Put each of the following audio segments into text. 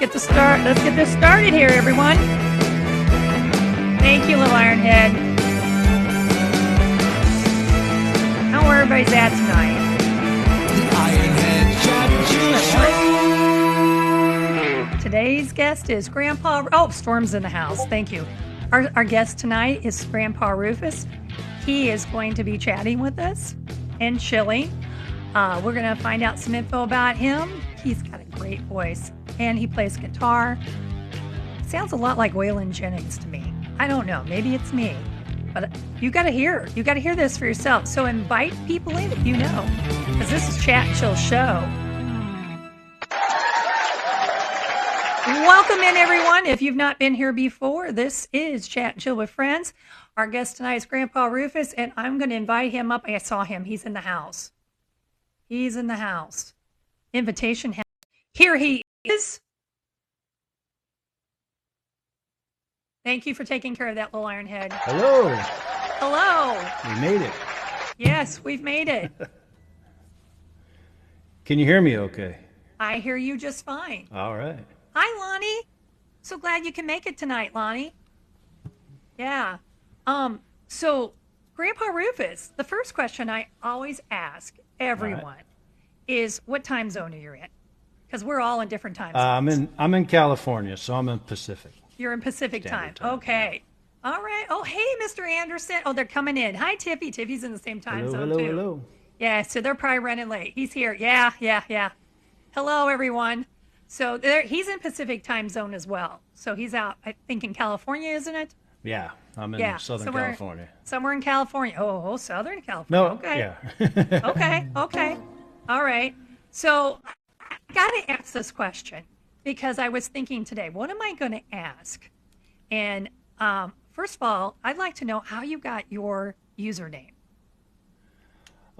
get this started here, everyone. Thank you, little Ironhead. How are everybody's at tonight? The Ironhead Chat Show. Today's guest is Grandpa. Oh, Storm's in the house. Thank you. Our guest tonight is Grandpa Rufus. He is going to be chatting with us and chilling. We're going to find out some info about him. He's got a great voice, and he plays guitar. Sounds a lot like Waylon Jennings to me. I don't know. Maybe it's me. But you got to hear. You got to hear this for yourself. So invite people in if you know, because this is Chat and Chill Show. Welcome in, everyone. If you've not been here before, this is Chat and Chill with Friends. Our guest tonight is Grandpa Rufus, and I'm going to invite him up. I saw him. He's in the house. He's in the house. Invitation. Here he is. Thank you for taking care of that little Ironhead. Hello. Hello. We made it. Yes, we've made it. Can you hear me okay? I hear you just fine. All right. Hi, Lonnie. So glad you can make it tonight, Lonnie. Yeah. So Grandpa Rufus, the first question I always ask everyone is, what time zone are you in? Because we're all in different time zones. I'm in California, so I'm in Pacific. You're in Pacific Standard time. Okay. Yeah. All right. Oh, hey, Mr. Anderson. Oh, they're coming in. Hi, Tiffy. Tiffy's in the same time zone, too. Hello. Yeah, so they're probably running late. He's here. Yeah. Hello, everyone. So he's in Pacific time zone as well. So he's out, I think, in California, isn't it? Yeah, I'm in Southern California. Somewhere in California. Oh, Southern California. No, okay. yeah. Okay. All right. So I got to ask this question because I was thinking today, what am I going to ask? And first of all, I'd like to know how you got your username.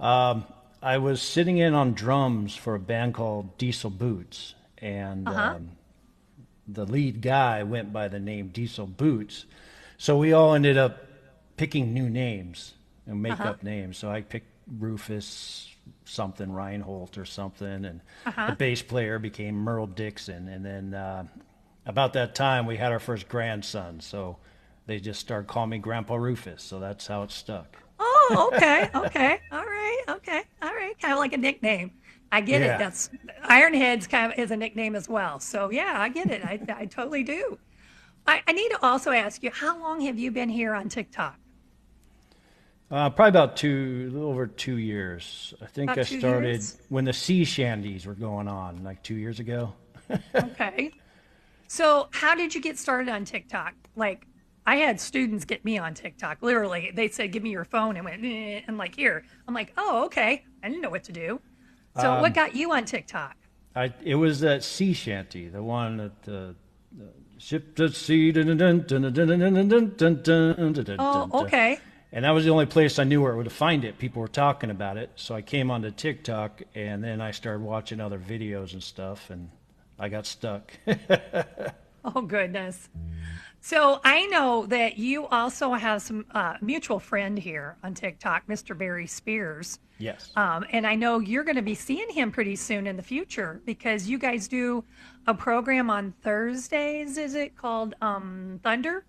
I was sitting in on drums for a band called Diesel Boots, and the lead guy went by the name Diesel Boots. So we all ended up picking new names and make up names. So I picked Rufus something, Reinhold or something, and the bass player became Merle Dixon. And then about that time, we had our first grandson. So they just started calling me Grandpa Rufus. So that's how it stuck. Oh, okay. All right. Kind of like a nickname. I get it. That's Ironhead's kind of is a nickname as well. So yeah, I get it. I totally do. I need to also ask you, how long have you been here on TikTok? Probably about a little over 2 years. I think I started when the sea shandies were going on, like 2 years ago. Okay. So how did you get started on TikTok? Like, I had students get me on TikTok. Literally, they said, give me your phone, and went, and like, here. I'm like, oh, okay. I didn't know what to do. So what got you on TikTok? It was that sea shanty, the one that the ship at sea. Oh, okay. And that was the only place I knew where to find it. People were talking about it. So I came onto TikTok, and then I started watching other videos and stuff, and I got stuck. Oh, goodness. So I know that you also have some mutual friend here on TikTok, Mr. Barry Spears. Yes. And I know you're going to be seeing him pretty soon in the future because you guys do a program on Thursdays. Is it called Thunder?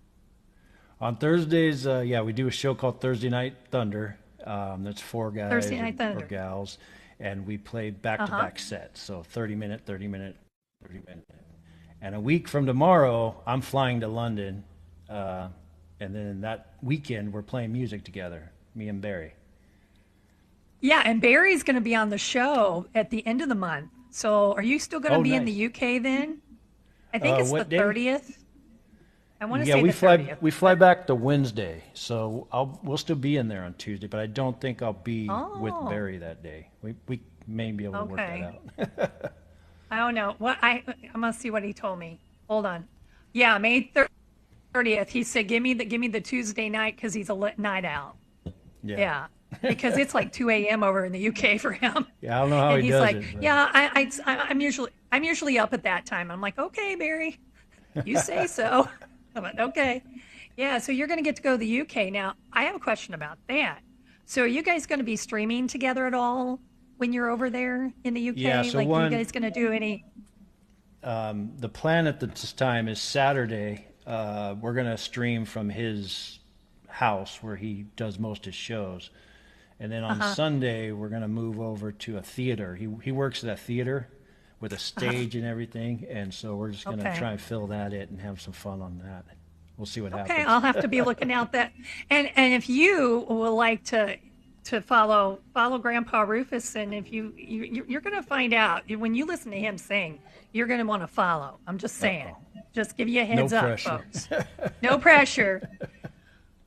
On Thursdays, we do a show called Thursday Night Thunder. That's 4 guys Thursday Night Thunder. or gals, and we play back-to-back sets. So 30-minute, 30-minute, 30-minute. And a week from tomorrow, I'm flying to London, and then that weekend we're playing music together, me and Barry. Yeah, and Barry's going to be on the show at the end of the month. So are you still going to be in the UK then? I think it's the 30th. I want to say the 30th. We fly back to Wednesday, so we'll still be in there on Tuesday, but I don't think I'll be with Barry that day. We may be able to work that out. I don't know. I'm gonna see what he told me. Hold on. Yeah, May 30th. He said, "Give me the Tuesday night because he's a lit night out." Yeah. Because it's like 2 a.m. over in the UK for him. Yeah, I don't know how he does it. And he's like, "Yeah, I'm usually up at that time." I'm like, "Okay, Barry, you say so." I'm like, "Okay." Yeah. So you're gonna get to go to the UK now. I have a question about that. So are you guys gonna be streaming together at all when you're over there in the UK? Yeah, so are you guys going to do any? The plan at this time is Saturday. We're going to stream from his house where he does most of his shows. And then on Sunday, we're going to move over to a theater. He works at a theater with a stage and everything. And so we're just going to try and fill that in and have some fun on that. We'll see what happens. Okay, I'll have to be looking out that. And if you would like to follow Grandpa Rufus, and if you're going to find out when you listen to him sing, you're going to want to follow. I'm just saying. Just give you a heads up, folks. No pressure.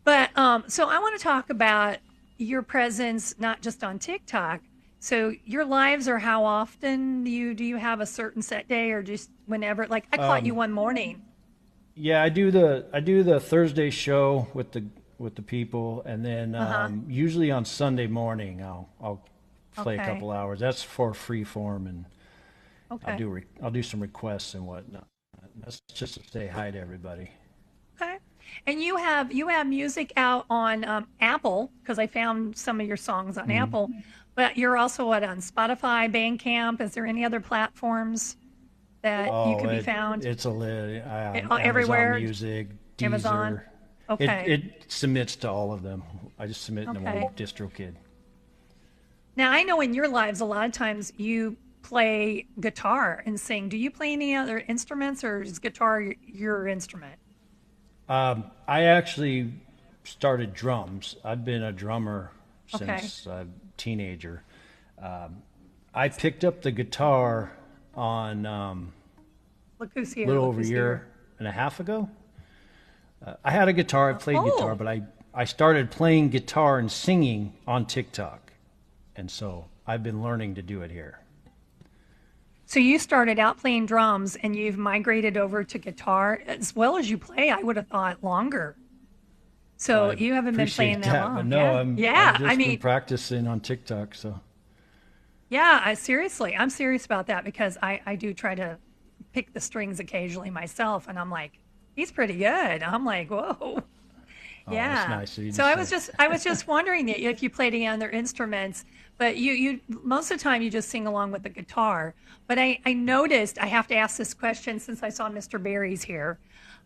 But so I want to talk about your presence, not just on TikTok. So your lives are how often do you have a certain set day, or just whenever? Like I caught you one morning. Yeah, I do the Thursday show with the people, and then usually on Sunday morning I'll play a couple hours. That's for free form, and I'll do some requests and whatnot. That's just to say hi to everybody. Okay. And you have music out on Apple, because I found some of your songs on Apple, but you're also on Spotify, Bandcamp. Is there any other platforms that you can be found? It's everywhere. Amazon Music, Deezer. Amazon. Okay. It submits to all of them. I just submit to one DistroKid. Now I know in your lives a lot of times you play guitar and sing. Do you play any other instruments, or is guitar your instrument? I actually started drums. I've been a drummer since a teenager. I picked up the guitar on a little over a year and a half ago. I had a guitar. I played guitar, but I started playing guitar and singing on TikTok, and so I've been learning to do it here. So you started out playing drums, and you've migrated over to guitar as well as you play. I would have thought longer. So you haven't been playing that long. But no, I'm just been practicing on TikTok. So yeah, I'm serious about that, because I do try to pick the strings occasionally myself, and I'm like, he's pretty good. I'm like, whoa. Yeah. That's nice. So I was just wondering if you played any other instruments, but you most of the time you just sing along with the guitar. But I noticed, I have to ask this question since I saw Mr. Barry's here.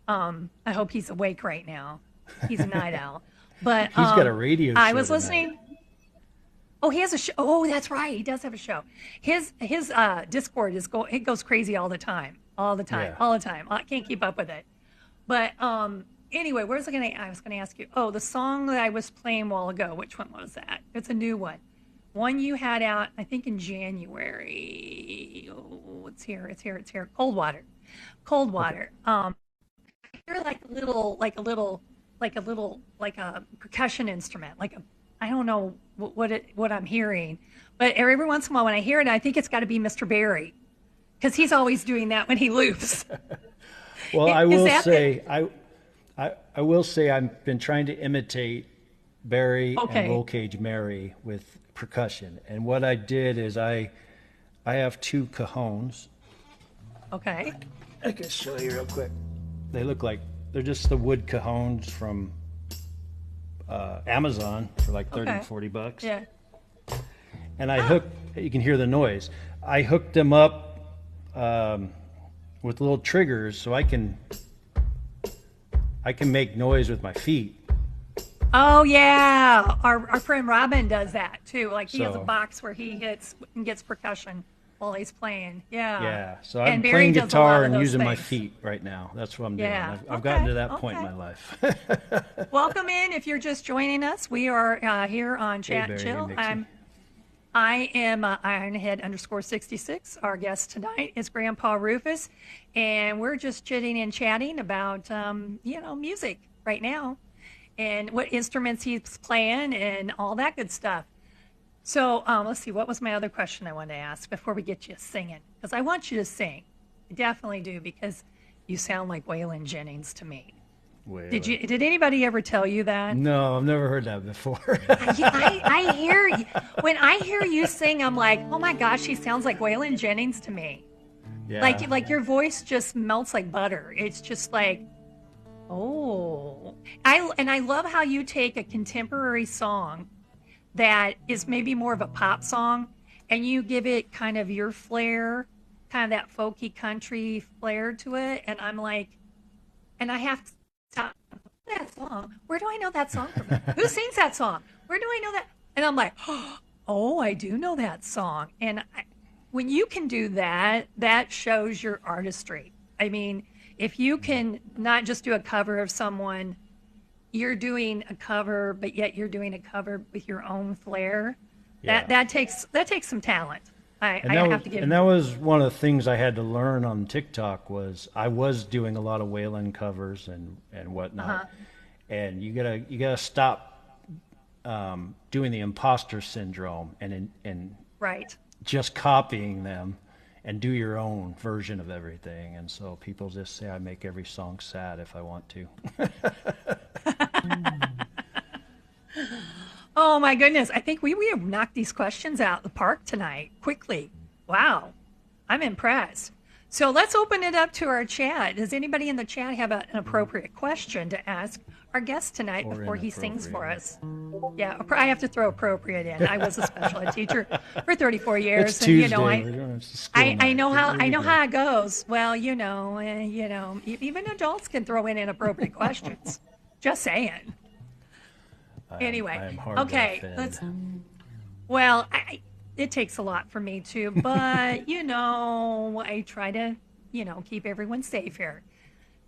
I hope he's awake right now. He's a night owl. But he's got a radio show I was listening. Oh, he has a show. Oh, that's right. He does have a show. His Discord it goes crazy all the time. All the time. I can't keep up with it. But anyway, I was going to ask you. Oh, the song that I was playing a while ago. Which one was that? It's a new one. One you had out, I think, in January. Oh, it's here. Cold Water. I hear like a percussion instrument, I don't know what I'm hearing, but every once in a while when I hear it, I think it's got to be Mr. Barry, because he's always doing that when he loops. Well, I will say I've been trying to imitate Barry and Roll Cage Mary with percussion, and what I did is I have two cajones. Okay. I can show you real quick. They're just the wood cajones from Amazon for like 30, $40. Yeah. And you can hear the noise. I hooked them up with little triggers so I can make noise with my feet. Oh yeah, our friend Robin does that too. Like he has a box where he hits and gets percussion while he's playing. Yeah. Yeah. So I'm playing guitar and using my feet right now. That's what I'm doing. I've gotten to that point in my life. Welcome in if you're just joining us. We are here on Chat and Chill. I am Ironhead_66. Our guest tonight is Grandpa Rufus, and we're just chitting and chatting about music right now, and what instruments he's playing and all that good stuff. So let's see, what was my other question I wanted to ask before we get you singing? Because I want you to sing. I definitely do, because you sound like Waylon Jennings to me. Did anybody ever tell you that? No, I've never heard that before. I hear you. When I hear you sing, I'm like, oh my gosh, she sounds like Waylon Jennings to me. Yeah. Like your voice just melts like butter. It's just like, oh. I love how you take a contemporary song that is maybe more of a pop song, and you give it kind of your flair kind of that folky country flair to it, and I'm like, and I have to stop that song. Where do I know that song from? Who sings that song? Where do I know that? And I'm like, oh, I do know that song. And when you can do that, that shows your artistry. I mean, if you can not just do a cover of someone, you're doing a cover, but yet you're doing a cover with your own flair. Yeah. That takes some talent. I have to give. And that was one of the things I had to learn on TikTok was I was doing a lot of Waylon covers and whatnot, and you gotta stop doing the imposter syndrome and right. just copying them and do your own version of everything. And so people just say I make every song sad if I want to. Oh my goodness. I think we have knocked these questions out of the park tonight quickly. Wow. I'm impressed. So let's open it up to our chat. Does anybody in the chat have an appropriate question to ask our guest tonight before he sings for us? Yeah, I have to throw appropriate in. I was a special ed teacher for 34 years. It's Tuesday. I know how it goes. Well, even adults can throw in inappropriate questions. Just saying. Anyway, okay. Well, it takes a lot for me too, but I try to, keep everyone safe here.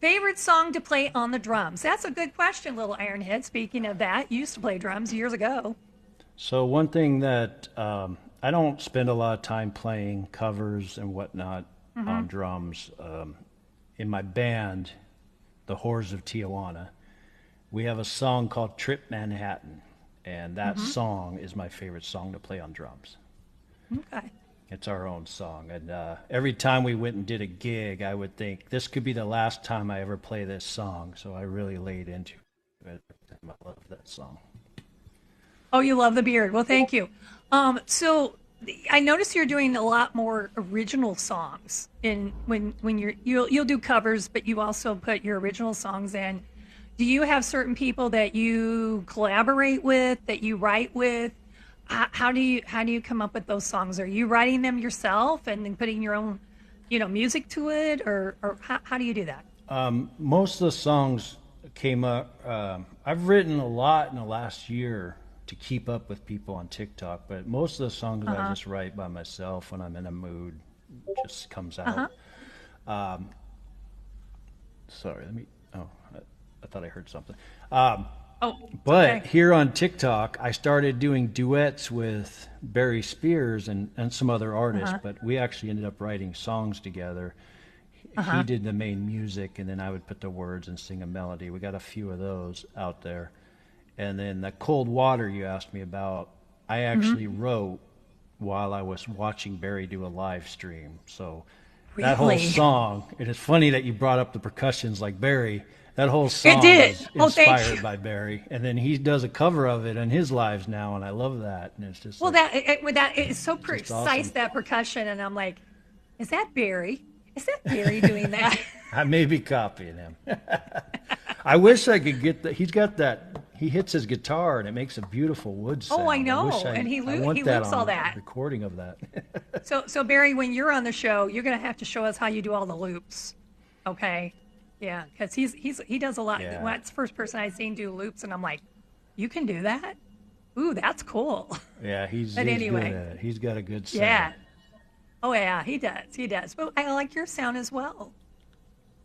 Favorite song to play on the drums? That's a good question, little Ironhead. Speaking of that, you used to play drums years ago. So one thing that I don't spend a lot of time playing covers and whatnot on drums. In my band, the Whores of Tijuana, we have a song called Trip Manhattan, and that song is my favorite song to play on drums. Okay. It's our own song, and every time we went and did a gig, I would think, this could be the last time I ever play this song, so I really laid into it. I love that song. Oh, you love the beard. Well, thank you. So I noticed you're doing a lot more original songs when you'll do covers, but you also put your original songs in. Do you have certain people that you collaborate with, that you write with? How do you come up with those songs? Are you writing them yourself and then putting your own, music to it, or how do you do that? Most of the songs came up. I've written a lot in the last year to keep up with people on TikTok, but most of the songs I just write by myself when I'm in a mood. Just comes out. Sorry, I thought I heard something. But here on TikTok, I started doing duets with Barry Spears and some other artists, but we actually ended up writing songs together. He did the main music, and then I would put the words and sing a melody. We got a few of those out there. And then the Cold Water you asked me about, I actually wrote while I was watching Barry do a live stream. So that whole song, it is funny that you brought up the percussions like Barry. That whole song is inspired by Barry, and then he does a cover of it in his lives now, and I love that. And it's just that is so precise, awesome. That percussion, and I'm like, is that Barry? Is that Barry doing that? I may be copying him. I wish I could get that. He's got that. He hits his guitar, and it makes a beautiful wood sound. Oh, I know, and he loops all that. Recording of that. So Barry, when you're on the show, you're going to have to show us how you do all the loops, okay? Yeah, because he does a lot. Yeah. Well, that's the first person I've seen do loops, and I'm like, you can do that? Ooh, that's cool. Yeah, he's good at it. He's got a good sound. Yeah. Oh, yeah, he does. But I like your sound as well.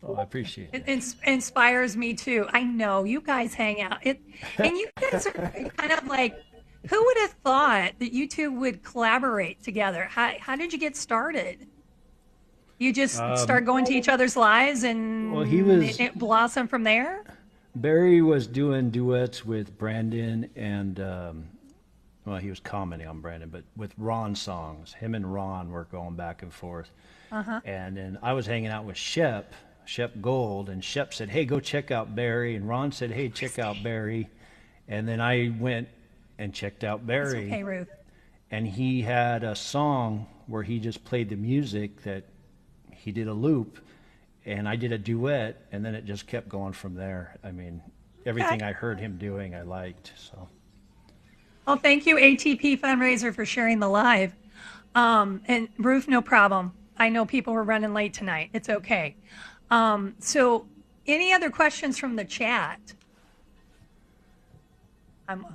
Oh, I appreciate it. It inspires me, too. I know, you guys hang out. And you guys are kind of like, who would have thought that you two would collaborate together? How did you get started? You just start going to each other's lives and it blossomed from there? Barry was doing duets with Brandon and, he was commenting on Brandon, but with Ron songs. Him and Ron were going back and forth. And then I was hanging out with Shep Gold, and Shep said, hey, go check out Barry. And Ron said, hey, check out Barry. And then I went and checked out Barry. That's okay, Ruth. And he had a song where he just played the music that he did a loop, and I did a duet, and then it just kept going from there. I mean, everything I heard him doing, I liked. So. Well, thank you, ATP Fundraiser, for sharing the live. And Ruth, no problem. I know people were running late tonight. It's okay. So any other questions from the chat?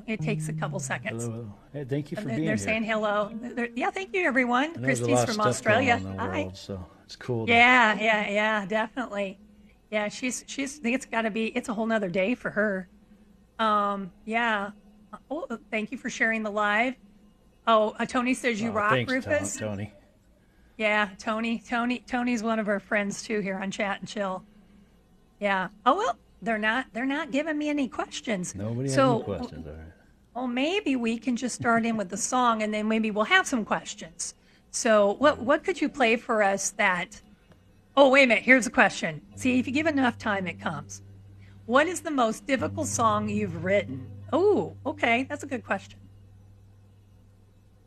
It takes a couple seconds. Hello. Hey, thank you for being here. They're saying hello. Yeah, thank you, everyone. Christy's from Australia. Hi. So it's cool. Yeah, definitely. Yeah, she's. I think it's got to be. It's a whole nother day for her. Yeah. Oh, thank you for sharing the live. Oh, Tony says you rock, thanks, Rufus. Tony. Yeah, Tony's one of our friends too here on Chat and Chill. Yeah. Oh well, they're not giving me any questions. Nobody has any questions, all right. Well, maybe we can just start in with the song, and then maybe we'll have some questions. So, what could you play for us that? Oh, wait a minute. Here's a question. See, if you give enough time, it comes. What is the most difficult song you've written? Oh, okay, that's a good question.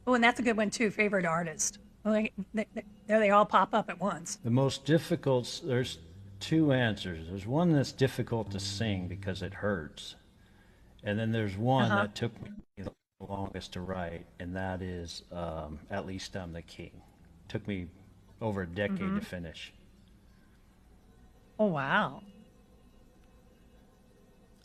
Oh, and that's a good one too. Favorite artist. Well, there they all pop up at once. The most difficult. There's two answers. There's one that's difficult to sing because it hurts. And then there's one that took me the longest to write, and that is At Least I'm the King. Took me over a decade to finish. Oh, wow.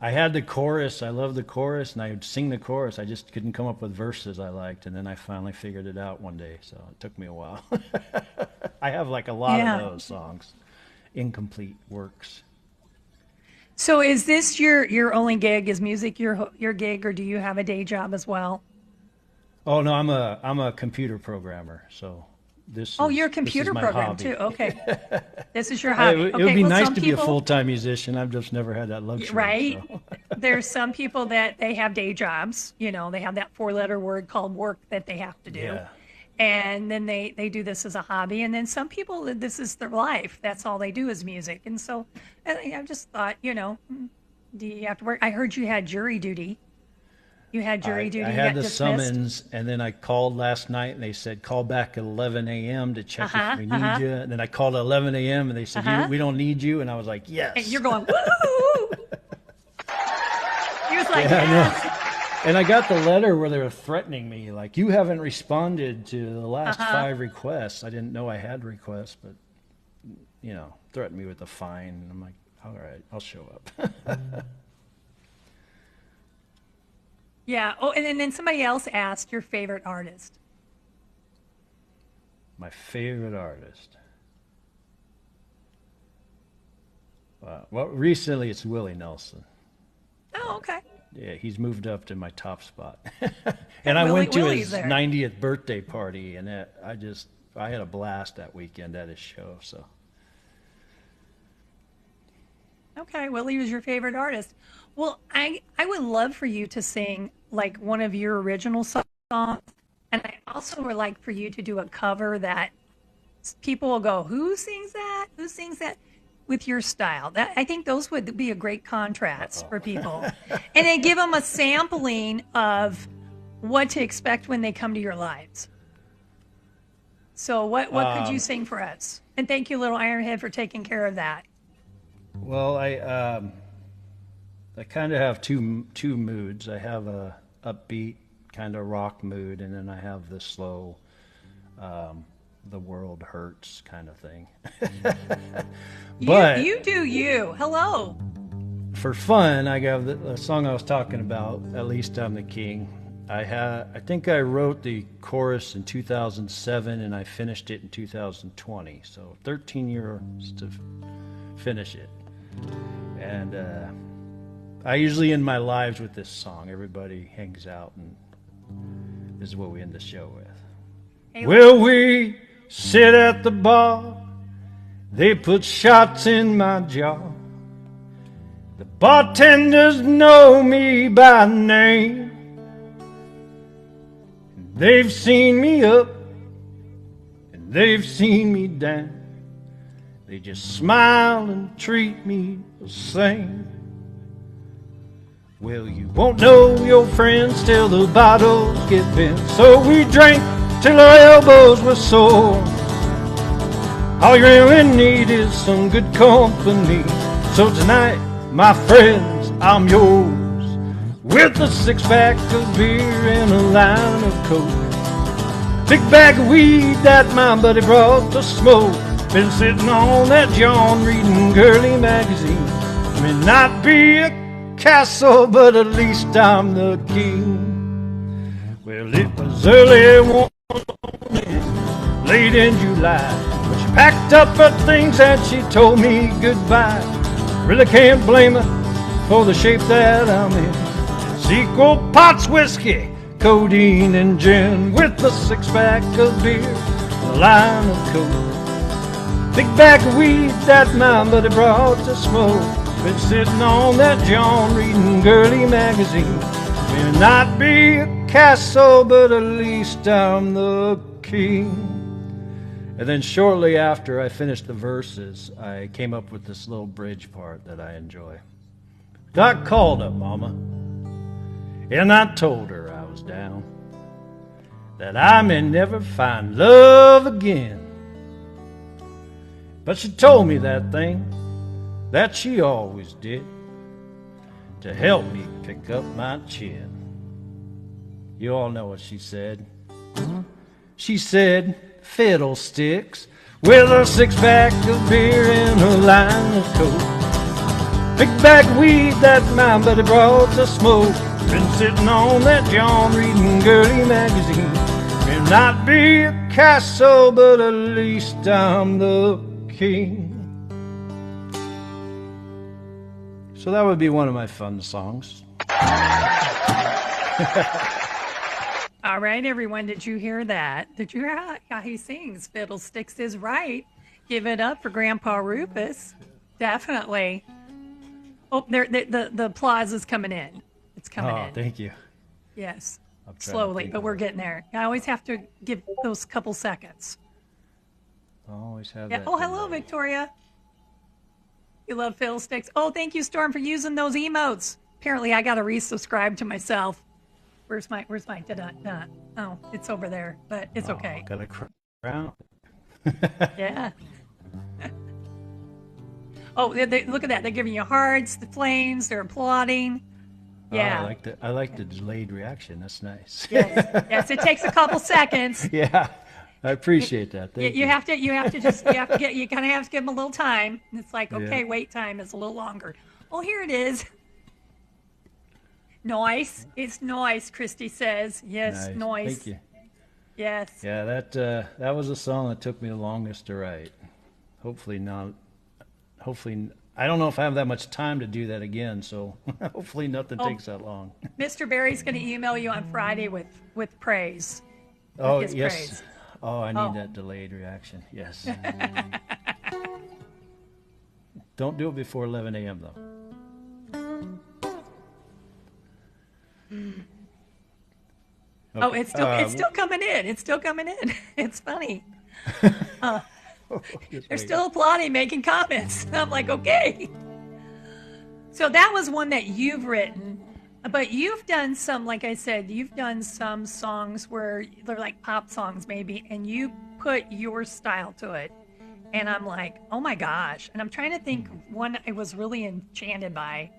I had the chorus. I loved the chorus, and I would sing the chorus. I just couldn't come up with verses I liked, and then I finally figured it out one day, so it took me a while. I have like a lot of those songs, incomplete works. So is this your only gig? Is music your gig, or do you have a day job as well? Oh no, I'm a computer programmer. So this. Oh, you're a computer programmer hobby. too. Okay, this is your hobby. It would be nice to be a full-time musician. I've just never had that luxury. Right. So. There's some people that they have day jobs. You know, they have that 4-letter word called work that they have to do. Yeah. And then they do this as a hobby. And then some people, this is their life. That's all they do is music. And so I just thought, do you have to work? I heard you had jury duty. You had jury duty. I had the dismissed. summons, and then I called last night, and they said, call back at 11 a.m. to check if we need you. And then I called at 11 a.m., and they said, we don't need you. And I was like, yes. And you're going, woo! He was like, yes. And I got the letter where they were threatening me, like, you haven't responded to the last 5 requests. I didn't know I had requests, but, threatened me with a fine. And I'm like, all right, I'll show up. Yeah. Oh, and then somebody else asked your favorite artist. My favorite artist. Well, recently it's Willie Nelson. Oh, okay. Yeah, he's moved up to my top spot. And I went to his 90th birthday party, and I had a blast that weekend at his show. So. Okay, Willie was your favorite artist. Well, I would love for you to sing like one of your original songs, and I also would like for you to do a cover that people will go, "Who sings that? Who sings that?" With your style. I think those would be a great contrast for people. And then give them a sampling of what to expect when they come to your lives. So what could you sing for us? And thank you, Little Ironhead, for taking care of that. Well, I kind of have two moods. I have a upbeat kind of rock mood, and then I have the slow the world hurts kind of thing. But you do you. Hello. For fun, I got the song I was talking about, At Least I'm the King. I think I wrote the chorus in 2007 and I finished it in 2020. So 13 years to finish it. And I usually end my lives with this song. Everybody hangs out, and this is what we end the show with. Hey, Will we sit at the bar? They put shots in my jaw. The bartenders know me by name. They've seen me up and they've seen me down. They just smile and treat me the same. Well, you won't know your friends till the bottles get bent. So we drank till our elbows were sore. All you really need is some good company. So tonight, my friends, I'm yours, with a 6-pack of beer and a line of coke. Big bag of weed that my buddy brought to smoke. Been sitting on that John reading girly magazine. May not be a castle, but at least I'm the king. Well, it was early one morning, late in July, when she packed up her things and she told me goodbye. Really can't blame her for the shape that I'm in. Sequel pots, whiskey, codeine and gin, with a six-pack of beer and a line of coke. Big bag of weed that my buddy brought to smoke. Been sitting on that John reading girly magazine. May not be a castle, but at least I'm the king. And then shortly after I finished the verses, I came up with this little bridge part that I enjoy. I called up Mama, and I told her I was down, that I may never find love again. But she told me that thing that she always did, to help me pick up my chin. You all know what she said. She said, fiddlesticks, with a six-pack of beer and a line of coke. Big bag of weed that my buddy brought to smoke. Been sitting on that John reading girly magazine. May not be a castle, but at least I'm the king. So that would be one of my fun songs. All right, everyone, did you hear that? Did you hear how he sings? Fiddlesticks is right. Give it up for Grandpa Rufus. Definitely. Oh, the applause is coming in. It's coming in. Oh, thank you. Yes, slowly, but we're getting there. I always have to give those couple seconds. I always have Yeah. that. Oh, hello, Victoria. You love fiddlesticks. Oh, thank you, Storm, for using those emotes. Apparently, I got to resubscribe to myself. Where's my da-da-da? Oh, it's over there, but it's okay. Got a crown. Yeah. Oh, look at that. They're giving you hearts, the flames, they're applauding. Yeah. Oh, I like the delayed reaction. That's nice. Yes. Yes, it takes a couple seconds. Yeah. I appreciate that. Thank you. You have to kind of have to give them a little time. It's like, okay, wait time is a little longer. Oh, here it is. Noise. It's noise, Christy says. Yes, Nice. noise. Thank you. Yes. Yeah, that was a song that took me the longest to write. Hopefully, I don't know if I have that much time to do that again, so hopefully nothing takes that long. Mr. Barry's going to email you on Friday with praise. Oh, his yes. praise. Oh, I need that delayed reaction. Yes. Don't do it before 11 a.m. though. Okay. Oh, it's still coming in. It's still coming in. It's funny. They're still applauding, making comments. I'm like, okay. So that was one that you've written, but you've done some, like I said, you've done some songs where they're like pop songs maybe, and you put your style to it. And I'm like, oh my gosh. And I'm trying to think one I was really enchanted by,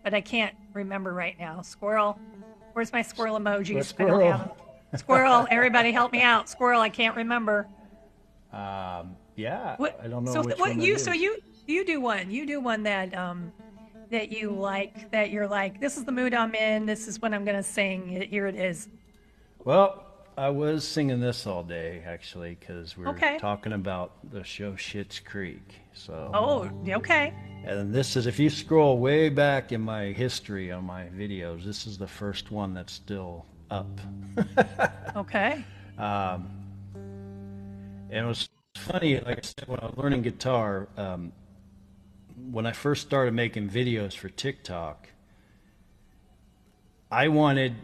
but I can't remember right now. Squirrel. Where's my squirrel emojis? Squirrel. I don't have them. Squirrel. Everybody help me out. Squirrel. I can't remember. Yeah. What, I don't know so which what one you that so is. you do one. You do one that that you like, that you're like, this is the mood I'm in. This is what I'm gonna sing. Here it is. Well, I was singing this all day actually because we were Okay. talking about the show Schitt's Creek. So. Oh, okay. And this is, if you scroll way back in my history on my videos, this is the first one that's still up. Okay. And it was funny, like I said, when I was learning guitar, when I first started making videos for TikTok, I wanted,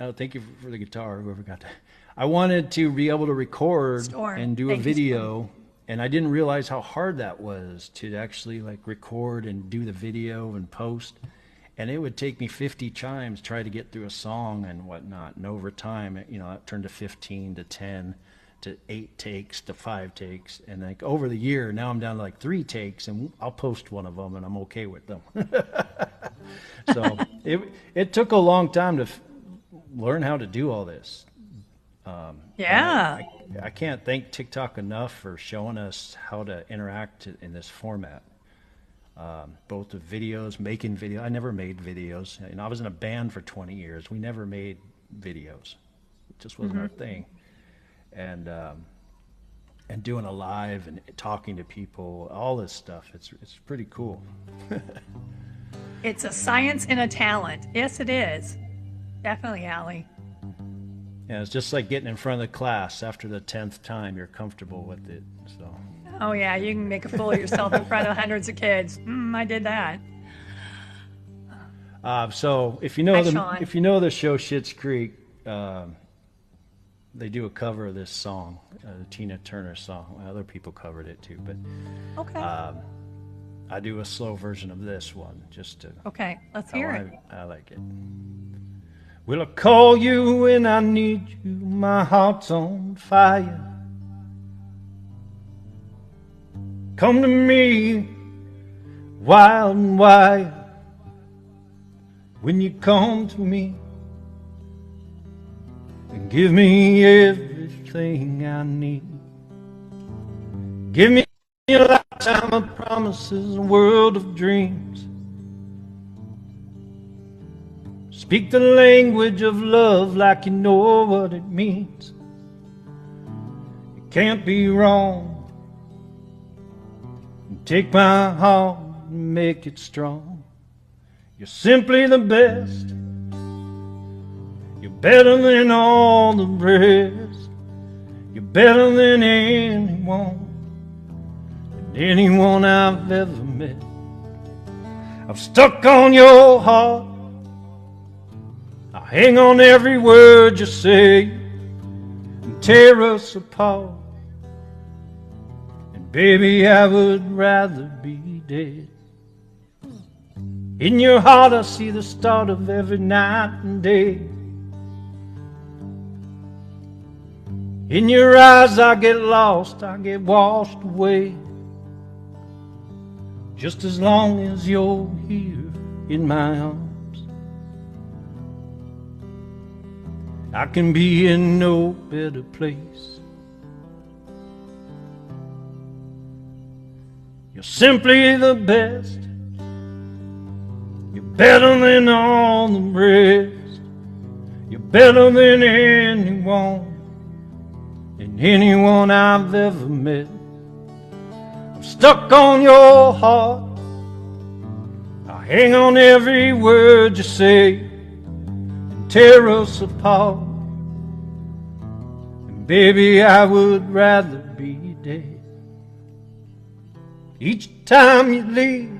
oh, thank you for the guitar, whoever got that. I wanted to be able to record Storm. and do Thank a you, video, and I didn't realize how hard that was to actually like record and do the video and post. And it would take me 50 times try to get through a song and whatnot. And over time, you know, it turned to 15 to 10 to 8 takes to 5 takes. And like over the year, now I'm down to like 3 takes, and I'll post one of them and I'm okay with them. So it took a long time to learn how to do all this. Yeah. I can't thank TikTok enough for showing us how to interact in this format. Both the videos, making video. I never made videos. You know, I was in a band for 20 years. We never made videos. It just wasn't our thing. And doing a live and talking to people, all this stuff. It's pretty cool. It's a science and a talent. Yes, it is. Definitely, Allie. Yeah, it's just like getting in front of the class. After the 10th time, you're comfortable with it. So. Oh yeah, you can make a fool of yourself in front of hundreds of kids. I did that. So if you know Sean. if you know the show Schitt's Creek, they do a cover of this song, the Tina Turner song. Other people covered it too, but Okay. I do a slow version of this one just to. Okay, let's hear it. I like it. Will I call you when I need you? My heart's on fire. Come to me, wild and wild. When you come to me, and give me everything I need. Give me a lifetime of promises, a world of dreams. Speak the language of love like you know what it means. It can't be wrong. Take my heart and make it strong. You're simply the best. You're better than all the rest. You're better than anyone I've ever met. I'm stuck on your heart. I hang on every word you say and tear us apart. And baby, I would rather be dead. In your heart I see the start of every night and day. In your eyes I get lost, I get washed away. Just as long as you're here in my arms, I can be in no better place. You're simply the best. You're better than all the rest. You're better than anyone I've ever met. I'm stuck on your heart. I hang on every word you say and tear us apart. And baby, I would rather be dead. Each time you leave,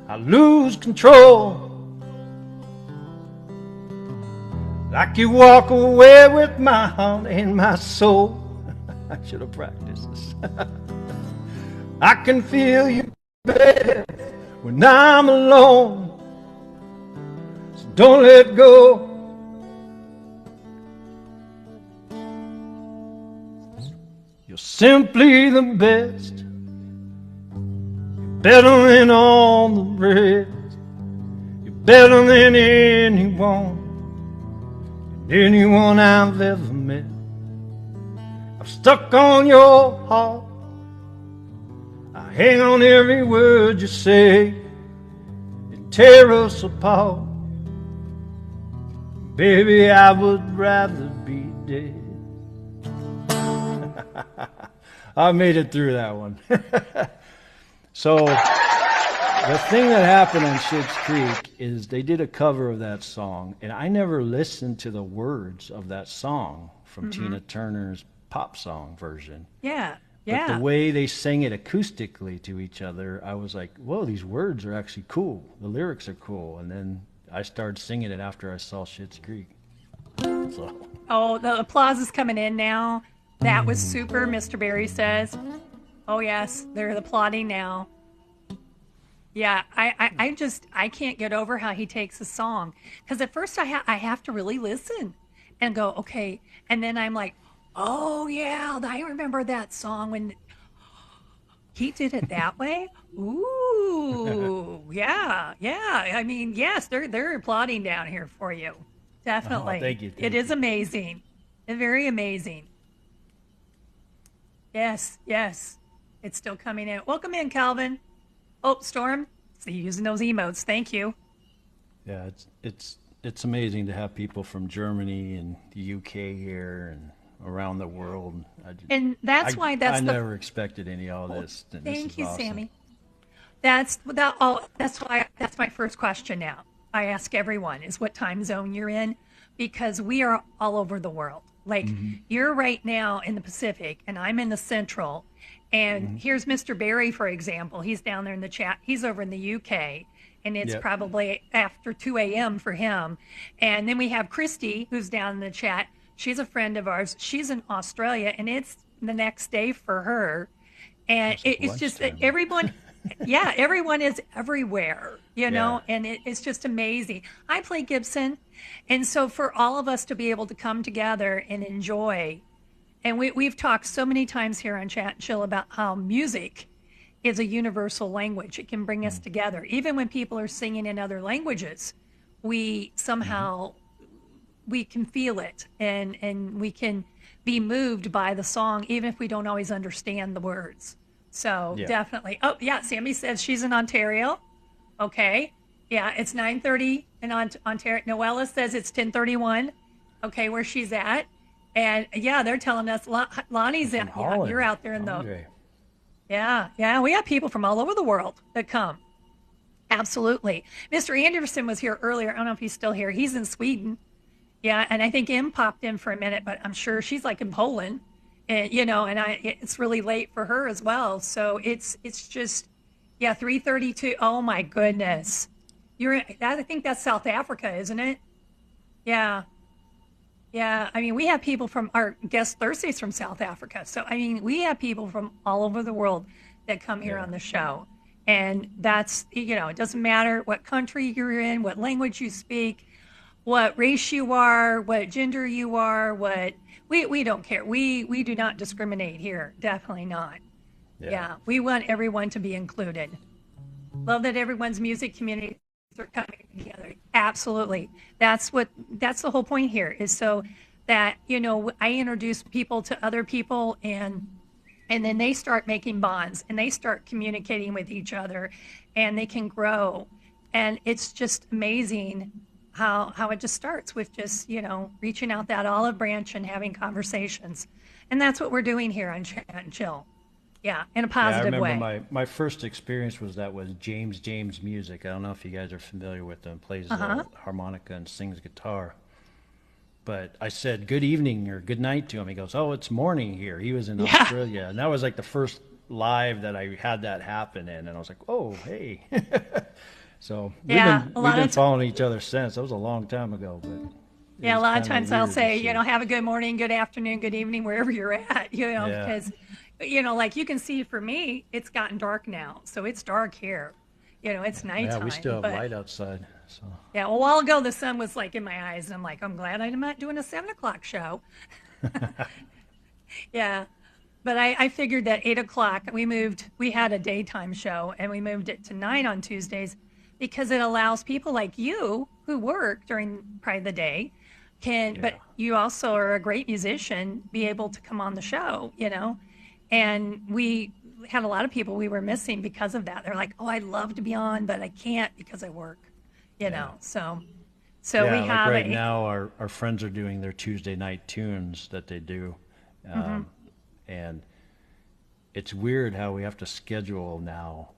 I lose control. Like you walk away with my heart and my soul. I should have practiced this. I can feel you, baby, when I'm alone. So don't let go. You're simply the best. You're better than all the rest. You're better than anyone I've ever met. I'm stuck on your heart. I hang on every word you say and tear us apart. Baby, I would rather be dead. I made it through that one. So the thing that happened on Schitt's Creek is they did a cover of that song, and I never listened to the words of that song from Tina Turner's pop song version. Yeah. But the way they sang it acoustically to each other, I was like, whoa, these words are actually cool. The lyrics are cool. And then I started singing it after I saw Schitt's Creek. So. Oh, the applause is coming in now. That was super, Mr. Barry says. Oh, yes, they're applauding now. Yeah, I can't get over how he takes a song. Because at first I have to really listen and go, okay. And then I'm like, oh, yeah, I remember that song when he did it that way. Ooh, yeah. I mean, yes, they're applauding down here for you. Definitely. Oh, thank you. It is amazing. Very amazing. Yes, yes. It's still coming in. Welcome in, Calvin. Oh, Storm. See, using those emotes. Thank you. Yeah, it's amazing to have people from Germany and the UK here and around the world. And that's why I never expected any of all this. And this thank is you, awesome. Sammy. That's my first question now. I ask everyone is what time zone you're in because we are all over the world. Like you're right now in the Pacific and I'm in the Central. And here's Mr. Barry, for example. He's down there in the chat. He's over in the UK and it's Yep. probably after 2 a.m. for him. And then we have Christy, who's down in the chat. She's a friend of ours. She's in Australia and it's the next day for her. And It's like it's just that lunchtime. everyone, yeah, everyone is everywhere, Yeah. and it's just amazing. I play Gibson. And so for all of us to be able to come together and enjoy, and we've talked so many times here on Chat and Chill about how music is a universal language. It can bring us together. Even when people are singing in other languages, we somehow we can feel it and we can be moved by the song even if we don't always understand the words. So Yeah. definitely. Oh yeah, Sammy says she's in Ontario. Okay. Yeah, it's 9:30 in Ontario. Noella says it's 10:31. Okay, where she's at. And yeah, they're telling us Lonnie's From out. Yeah, Holland. you're out there in the. Andre. Yeah, we have people from all over the world that come. Absolutely. Mr. Anderson was here earlier. I don't know if he's still here. He's in Sweden. Yeah, and I think Em popped in for a minute, but I'm sure she's like in Poland, and it's really late for her as well. So it's just, yeah, 3:32. Oh my goodness, I think that's South Africa, isn't it? Yeah, yeah. I mean, we have people from our guest Thursdays from South Africa. So I mean, we have people from all over the world that come here Yeah. on the show, and that's it doesn't matter what country you're in, what language you speak, what race you are, what gender you are, what we don't care. We do not discriminate here. Definitely not. Yeah, we want everyone to be included. Love that everyone's music communities are coming together. Absolutely. That's the whole point here is so that I introduce people to other people and then they start making bonds and they start communicating with each other and they can grow. And it's just amazing how it just starts with just, reaching out that olive branch and having conversations. And that's what we're doing here on Chat and Chill. Yeah, in a Yeah, I positive remember way. my first experience was James Music. I don't know if you guys are familiar with him. Plays Uh-huh. harmonica and sings guitar. But I said good evening or good night to him. He goes, "Oh, it's morning here." He was in Yeah. Australia, and that was like the first live that I had that happen in, and I was like, "Oh, hey." So Yeah, a we've lot been of following each other since. That was a long time ago, but it Yeah, a was lot of kind times I'll weird to say, see. have a good morning, good afternoon, good evening, wherever you're at, Yeah, because, like you can see for me, it's gotten dark now. So it's dark here. It's yeah, we nighttime. still have But light outside. So yeah, a while ago, the sun was like in my eyes. And I'm like, I'm glad I'm not doing a 7 o'clock show. Yeah. But I figured that 8 o'clock, we had a daytime show and we moved it to 9 on Tuesdays because it allows people like you who work during probably the day but yeah, you also are a great musician, be able to come on the show. And we had a lot of people we were missing because of that. They're like, oh, I'd love to be on, but I can't because I work, yeah. So we Yeah, like have right now, our friends are doing their Tuesday night tunes that they do, Mhm. and it's weird how we have to schedule now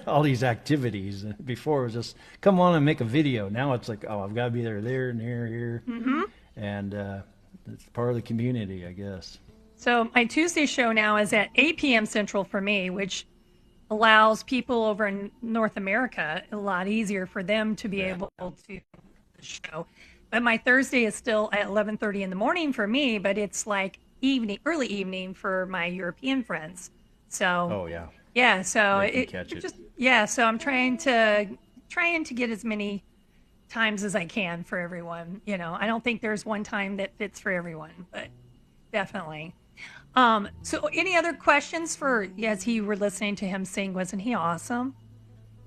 all these activities. Before it was just come on and make a video. Now it's like, oh, I've got to be there, and here, Mhm. and it's part of the community, I guess. So my Tuesday show now is at 8 p.m. Central for me, which allows people over in North America a lot easier for them to be Yeah, able to show. But my Thursday is still at 11:30 in the morning for me, but it's like early evening for my European friends. So oh yeah, yeah, so they can catch it it. just yeah, so I'm trying to get as many times as I can for everyone. I don't think there's one time that fits for everyone, but definitely. So any other questions as you were listening to him sing, wasn't he awesome?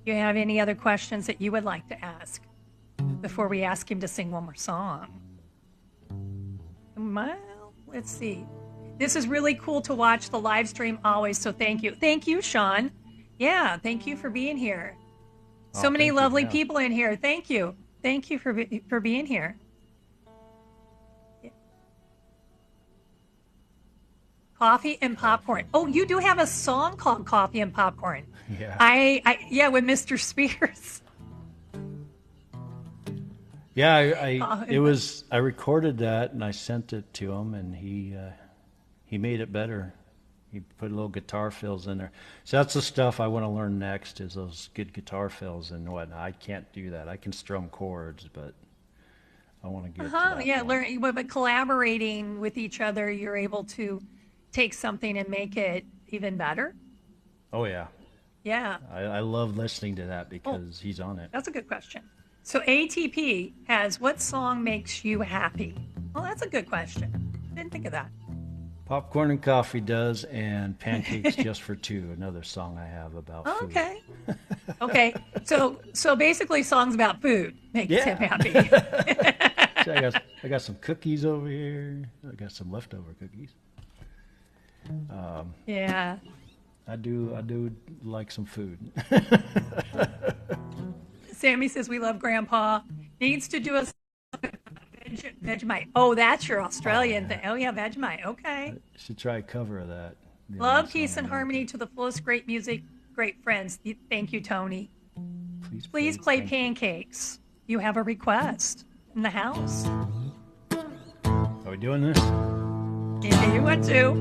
You have any other questions that you would like to ask before we ask him to sing one more song? Well, let's see. This is really cool to watch the live stream always, so thank you. Thank you, Sean. Yeah, thank you for being here. So many lovely people in here. Thank you. Thank you for being here. Coffee and popcorn. Oh, you do have a song called Coffee and Popcorn. Yeah. Yeah, with Mr. Spears. Yeah, I recorded that and I sent it to him, and he made it better. He put little guitar fills in there. So that's the stuff I want to learn next, is those good guitar fills and whatnot. I can't do that. I can strum chords, but I want to get to that Yeah, point. but collaborating with each other, you're able to take something and make it even better. Oh yeah. Yeah. I love listening to that because he's on it. That's a good question. So ATP has, what song makes you happy? Well, that's a good question. Didn't think of that. Popcorn and Coffee does, and Pancakes Just for Two, another song I have about food. Okay. Okay. So basically songs about food makes him happy. So I got some cookies over here. I got some leftover cookies. Yeah. I do like some food. Sammy says we love Grandpa. Needs to do a Vegemite. Oh, that's your Australian thing. Oh yeah, Vegemite. Okay. Should try a cover of that. Love, peace, and harmony to the fullest. Great music, great friends. Thank you, Tony. Please play Pancakes. You have a request in the house. Are we doing this? Yeah, you want to.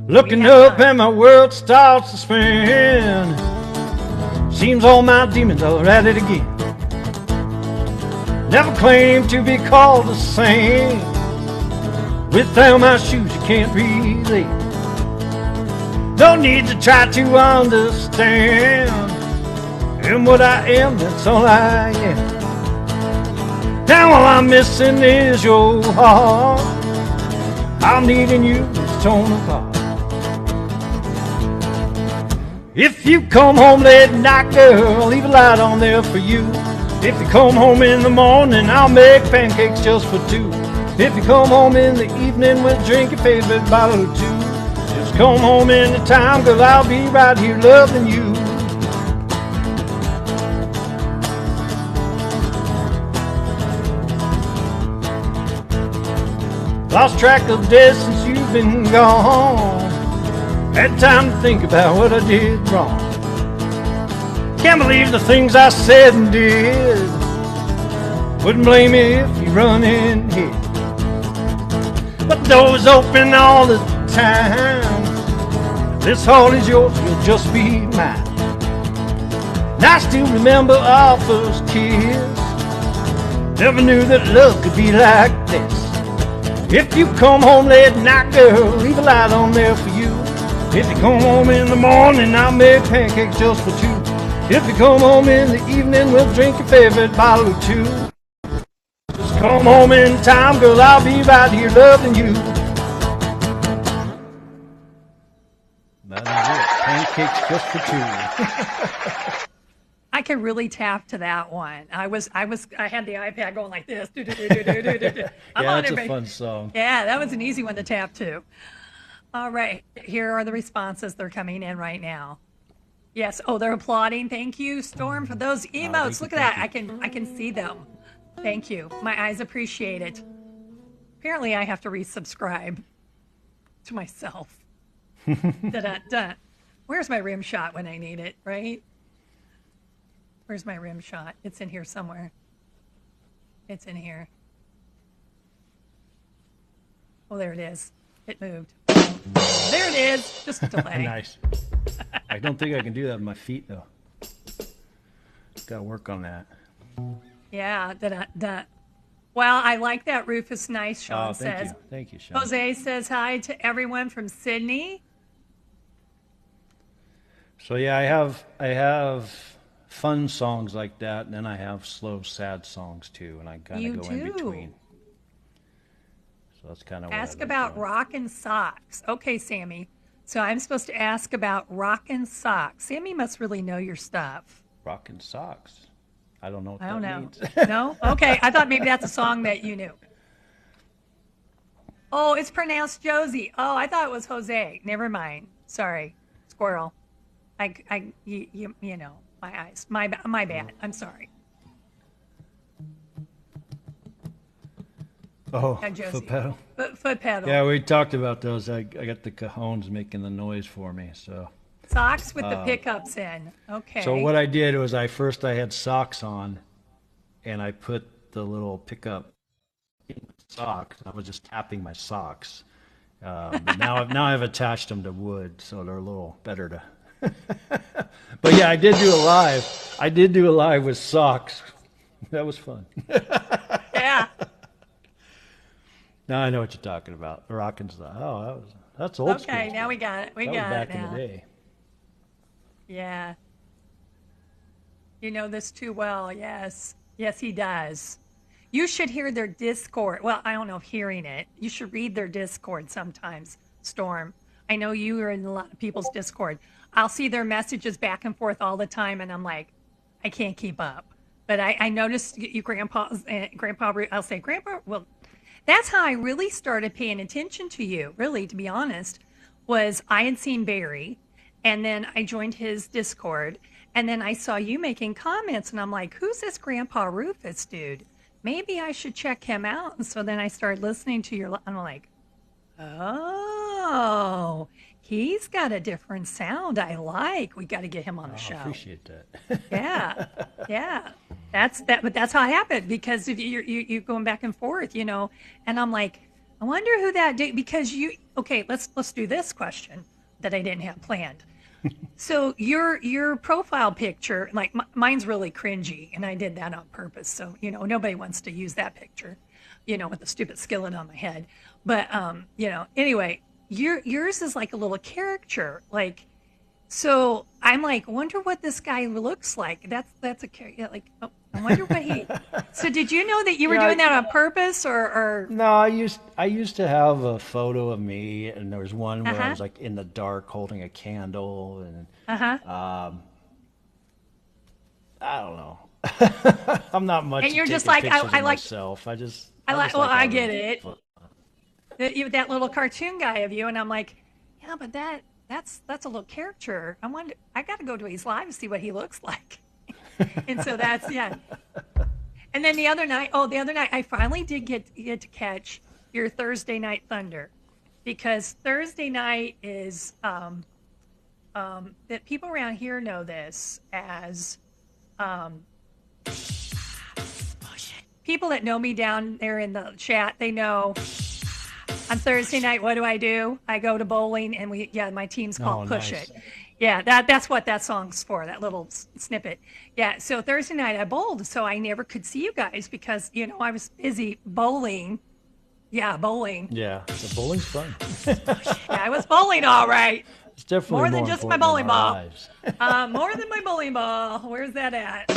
Looking up and my world starts to spin. Seems all my demons are at it again. Never claimed to be called a saint. Without my shoes you can't relate. Don't need to try to understand. And what I am, that's all I am. Now all I'm missing is your heart. I'm needing you, it's torn apart. If you come home late at night, girl, leave a light on there for you. If you come home in the morning, I'll make pancakes just for two. If you come home in the evening, we'll drink your favorite bottle or two. Just come home anytime, girl, I'll be right here loving you. Lost track of days since you've been gone. Had time to think about what I did wrong. Can't believe the things I said and did. Wouldn't blame you if you run in here. But the door's open all the time. This heart is yours, you'll just be mine. And I still remember our first kiss. Never knew that love could be like this. If you come home late at night, girl, leave a light on there for you. If you come home in the morning, I'll make pancakes just for two. If you come home in the evening, we'll drink your favorite bottle or two. Just come home in time, girl, I'll be right here loving you. That is it. Pancakes just for two. I can really tap to that one. I had the iPad going like this. Yeah, that's a fun song. Yeah, that was an easy one to tap to. All right, here are the responses. They're coming in right now. Yes. Oh, they're applauding. Thank you, Storm, for those emotes. Look at that. I can see them. Thank you. My eyes appreciate it. Apparently, I have to resubscribe to myself. Da-da-da. Where's my rim shot when I need it, right? Where's my rim shot? It's in here somewhere. It's in here. Oh, there it is. It moved. There it is. Just a delay. Nice. I don't think I can do that with my feet, though. Got to work on that. Yeah. Da-da-da. Well, I like that. Rufus Nice, Sean thank says. you. Thank you, Sean. Jose says hi to everyone from Sydney. So yeah, I have fun songs like that, and then I have slow, sad songs too, and I kind of go in between. So that's kind of ask about rockin' socks. Okay, Sammy. So I'm supposed to ask about rockin' socks. Sammy must really know your stuff. Rockin' socks. I don't know what I don't that know. means. No? Okay. I thought maybe that's a song that you knew. Oh, it's pronounced Josie. Oh, I thought it was Jose. Never mind. Sorry, squirrel. You know, my eyes. My bad. I'm sorry. Oh, Yeah, foot Josie. pedal. Foot pedal. Yeah, we talked about those. I got the cajones making the noise for me. Socks with the pickups in. So Okay. what I did was I had socks on, and I put the little pickup in my socks. I was just tapping my socks. But now I've attached them to wood, so they're a little better to. But yeah, I did do a live. I did do a live with socks. That was fun. Yeah. Now I know what you're talking about. The rockin' style. Oh, that's old school. Okay, now we got it. We That was got back it in now. the day. Yeah. You know this too well. Yes. Yes, he does. You should hear their Discord. Well, I don't know if hearing it. You should read their Discord sometimes, Storm. I know you are in a lot of people's Discord. I'll see their messages back and forth all the time, and I'm like, I can't keep up. But I noticed you, Grandpa, I'll say, Grandpa, well, that's how I really started paying attention to you, really, to be honest, was I had seen Barry, and then I joined his Discord, and then I saw you making comments, and I'm like, who's this Grandpa Rufus dude? Maybe I should check him out. And so then I started listening to your, I'm like, oh, he's got a different sound I like. We got to get him on the I show. appreciate that. Yeah, yeah. But that's how it happened because if you going back and forth, you know, and I'm like, I wonder who that did because okay, let's do this question that I didn't have planned. So your profile picture, like mine's really cringy, and I did that on purpose. So you know nobody wants to use that picture, you know, with the stupid skillet on my head. But you know, anyway, yours is like a little caricature, like. So I'm like, wonder what this guy looks like. That's a like. Oh, I wonder what he. So did you know that you were Yeah, doing that on purpose, or? No, I used to have a photo of me, and there was one where I Uh-huh. was like in the dark holding a candle, and Uh-huh. I don't know. I'm not much And at you're just taking like, pictures I of like, myself. I just well, I having get it. fun. That little cartoon guy of you, and I'm like, yeah, but that's a little caricature. I got to go to his live to see what he looks like. And so that's yeah. And then the other night, I finally did get to catch your Thursday Night Thunder, because Thursday night is that people around here know this as people that know me down there in the chat. They know on Thursday night, what do? I go to bowling, and my team's called Oh, Push nice. It. Yeah, that's what that song's for, that little snippet. Yeah, so Thursday night I bowled, so I never could see you guys because, you know, I was busy bowling. Yeah, bowling. Yeah, the bowling's fun. Yeah, I was bowling all right. It's definitely More than just my important in bowling our ball. lives. More than my bowling ball. Where's that at?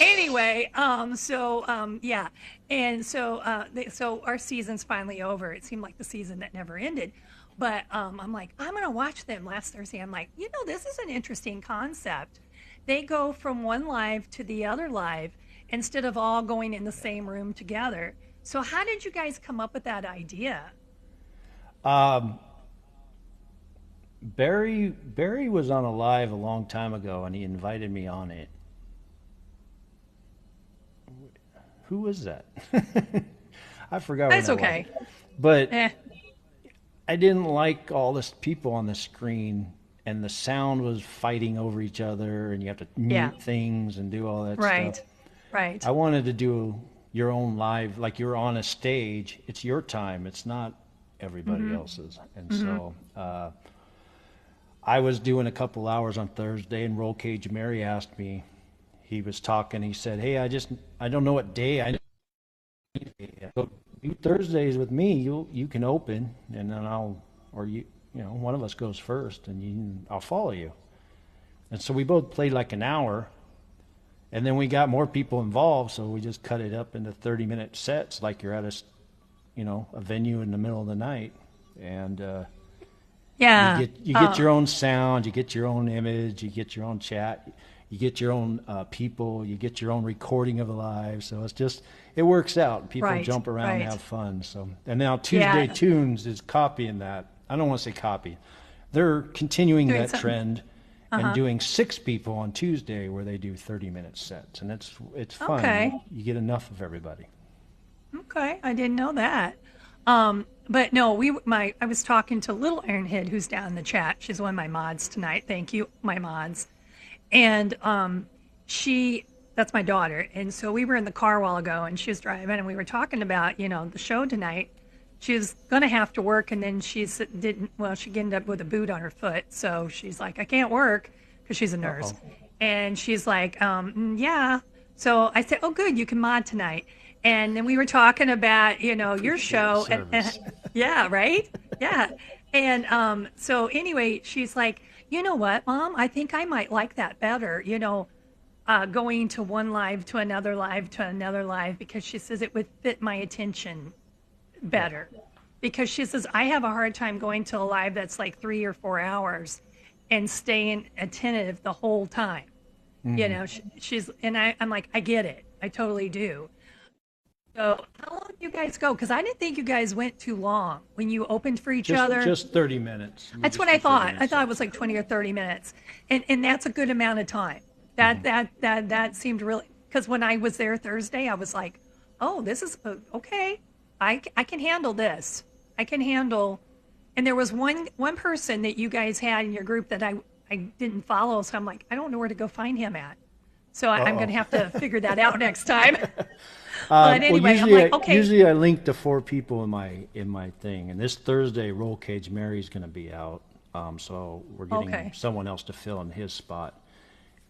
Anyway, yeah, and so our season's finally over. It seemed like the season that never ended, but I'm like, I'm gonna watch them last Thursday. I'm like, you know, this is an interesting concept. They go from one live to the other live instead of all going in the same room together. So how did you guys come up with that idea? Barry was on a live a long time ago, and he invited me on it. Who was that? I forgot. That's what that okay. was. But Eh, I didn't like all this people on the screen, and the sound was fighting over each other, and you have to mute Yeah. things and do all that right, stuff. right. I wanted to do your own live, like you're on a stage. It's your time. It's not everybody else's. And so I was doing a couple hours on Thursday, and Roll Cage Mary asked me. He was talking. He said, "Hey, I don't know what day I go do Thursdays with me. You can open, and then one of us goes first, and I'll follow you." And so we both played like an hour, and then we got more people involved, so we just cut it up into 30-minute sets, like you're at a venue in the middle of the night, and Yeah. you get your own sound, you get your own image, you get your own chat. you get your own people, you get your own recording of the live. So it works out. People Right, jump around and right. have fun. So, and now Yeah. Tuesday Tunes is copying that. I don't want to say copy. They're continuing Doing that something. trend and doing 6 people on Tuesday where they do 30-minute sets. And it's fun. Okay. You get enough of everybody. Okay, I didn't know that. But no, I was talking to Little Ironhead, who's down in the chat. She's one of my mods tonight. Thank you, my mods. And that's my daughter. And so we were in the car a while ago, and she was driving, and we were talking about, the show tonight. She was going to have to work, and then she ended up with a boot on her foot. So she's like, I can't work because she's a nurse. Uh-oh. And she's like, yeah. So I said, oh, good, you can mod tonight. And then we were talking about, your show. Service. Yeah, right? Yeah. And so anyway, she's like, you know what, Mom? I think I might like that better, going to one live to another live to another live, because she says it would fit my attention better. Because she says, I have a hard time going to a live that's like 3 or 4 hours and staying attentive the whole time. I'm like, I get it. I totally do. So how long do you guys go? Because I didn't think you guys went too long when you opened for each other. Just 30 minutes. We That's just what do I 30 thought. minutes I thought it sets. was like 20 or 30 minutes. And that's a good amount of time. That seemed really, because when I was there Thursday, I was like, oh, this is okay. I can handle this. I can handle. And there was one person that you guys had in your group that I didn't follow. So I'm like, I don't know where to go find him at. So I'm going to have to figure that out next time. But anyway, I'm like, okay. Usually I link to 4 people in my thing, and this Thursday, Roll Cage Mary's going to be out, so we're getting Okay. someone else to fill in his spot.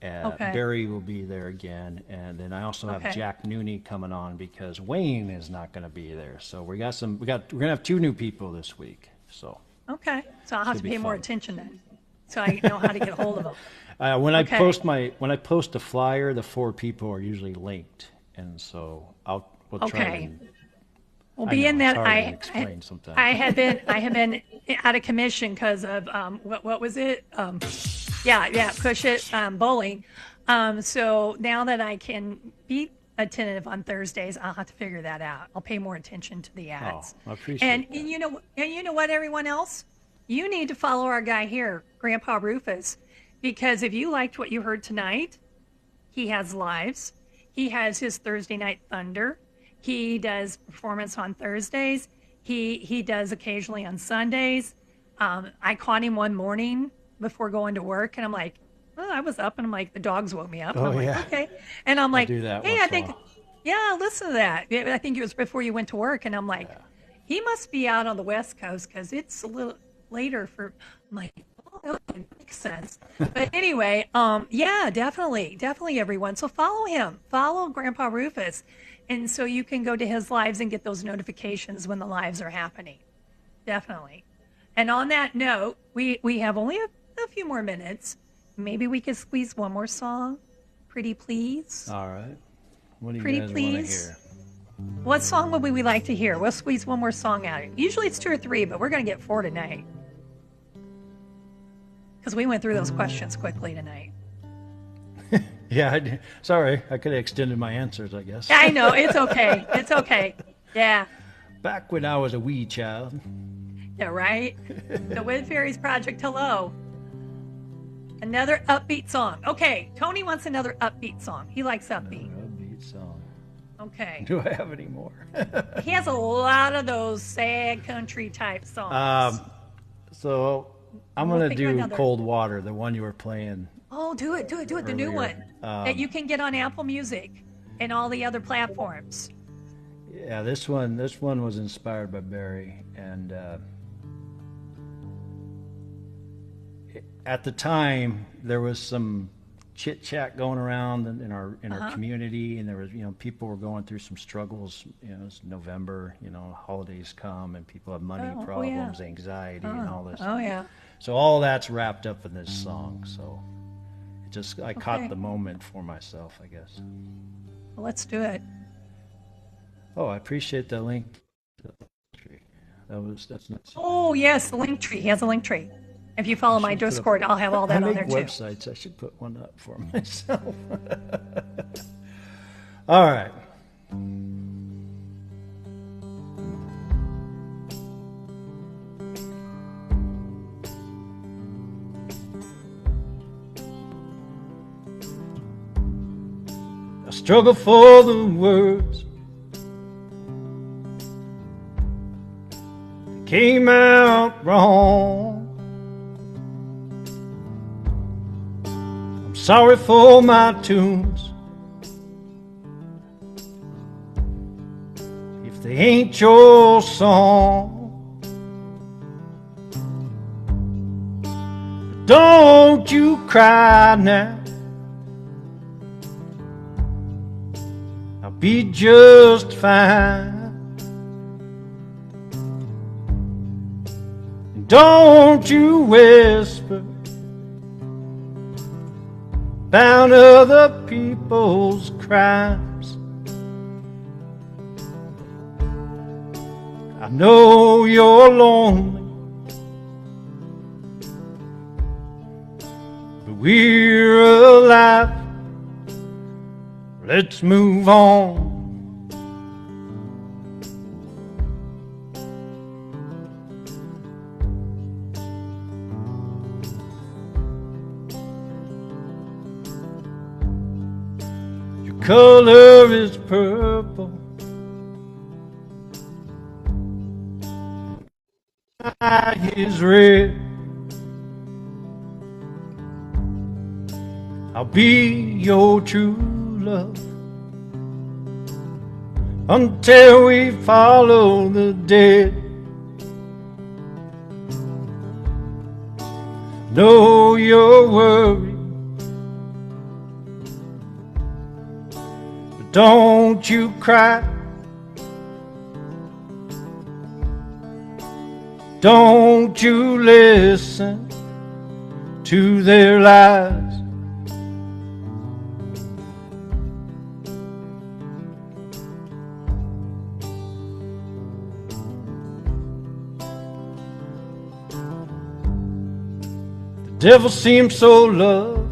Okay. Barry will be there again, and then I also have Okay. Jack Nooney coming on because Wayne is not going to be there. So we're going to have 2 new people this week. So Okay. So I'll have to Should be pay more fun. attention then, so I know how to get a hold of them. when I Okay. post a flyer, the 4 people are usually linked, and so we'll try Okay. and. Well, I being know, it's that hard to explain sometimes. I have been out of commission because of what was it? Push it bowling. So now that I can be attentive on Thursdays, I'll have to figure that out. I'll pay more attention to the ads. I appreciate And that. you know what, everyone else, you need to follow our guy here, Grandpa Rufus, because if you liked what you heard tonight, he has lives. He has his Thursday Night Thunder. He does performance on Thursdays. He does occasionally on Sundays. I caught him one morning before going to work, and I'm like, well, I was up, and I'm like, the dogs woke me up. And Oh, I'm like, yeah. okay. And I'm like, do that hey, once I in a think, while. yeah, listen to that. I think it was before you went to work, and I'm like, he must be out on the West Coast because it's a little later for. I'm like, oh, that makes sense. But anyway, yeah, definitely, everyone. So follow him, follow Grandpa Rufus, and so you can go to his lives and get those notifications when the lives are happening. Definitely. And on that note, we have only a few more minutes. Maybe we could squeeze one more song. Pretty please. All right. What do you Pretty guys want to please. hear? What song would we like to hear? We'll squeeze one more song out. Usually it's 2 or 3, but we're going to get 4 tonight. Because we went through those questions quickly tonight. Yeah, sorry. I could have extended my answers, I guess. I know, it's okay. It's okay. Yeah. Back when I was a wee child. Yeah, right? The Wind Fairies Project, hello. Another upbeat song. Okay, Tony wants another upbeat song. He likes upbeat. Upbeat song. Okay. Do I have any more? He has a lot of those sad country type songs. So I'm We'll going to think of do another. Cold Water, the one you were playing. Oh, do it. The new Earlier. one that you can get on Apple Music and all the other platforms. Yeah, this one was inspired by Barry, and at the time there was some chit chat going around in our community, and there was people were going through some struggles. It's November, holidays come, and people have money Oh, yeah. problems, anxiety, and all this. Oh, yeah. So all that's wrapped up in this song. So I Okay. caught the moment for myself, I guess. Well, let's do it. Oh, I appreciate the link. That's nice. Oh, yes, the link tree. He has a link tree. If you follow my Discord, I'll have all I that on make there too. websites. I should put one up for myself. All right. I struggle for the words that came out wrong. I'm sorry for my tunes if they ain't your song. But don't you cry now. I'll be just fine. And don't you whisper about other people's crimes. I know you're lonely, but we're alive. Let's move on. Your color is purple, mine is red. I'll be your true love until we follow the dead. Know you're worried, but don't you cry. Don't you listen to their lies. The devil seems so loved.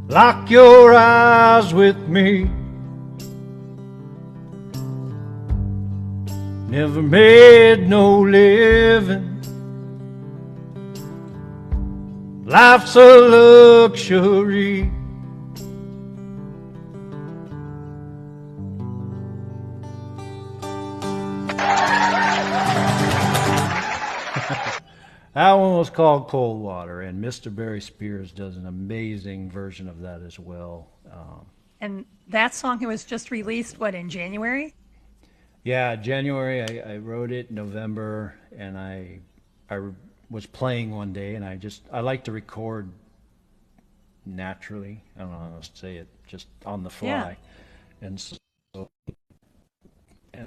Lock your eyes with me. Never made no living. Life's a luxury. That one was called Cold Water, and Mr. Barry Spears does an amazing version of that as well. And that song was just released, what, in January? Yeah, January, I wrote it, November, and I was playing one day, and I like to record naturally. I don't know how to say it, just on the fly. Yeah. And so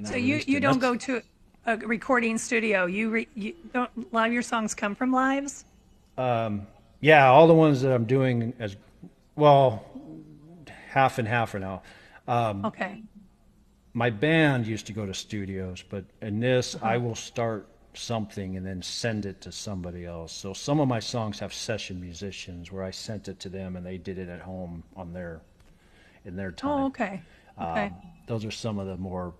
So you don't go to a recording studio. You don't. A lot of your songs come from lives. Yeah, all the ones that I'm doing as well, half and half for now. Okay. My band used to go to studios, but in this, I will start something and then send it to somebody else. So some of my songs have session musicians where I sent it to them and they did it at home in their time. Oh, okay. Okay. Those are some of the more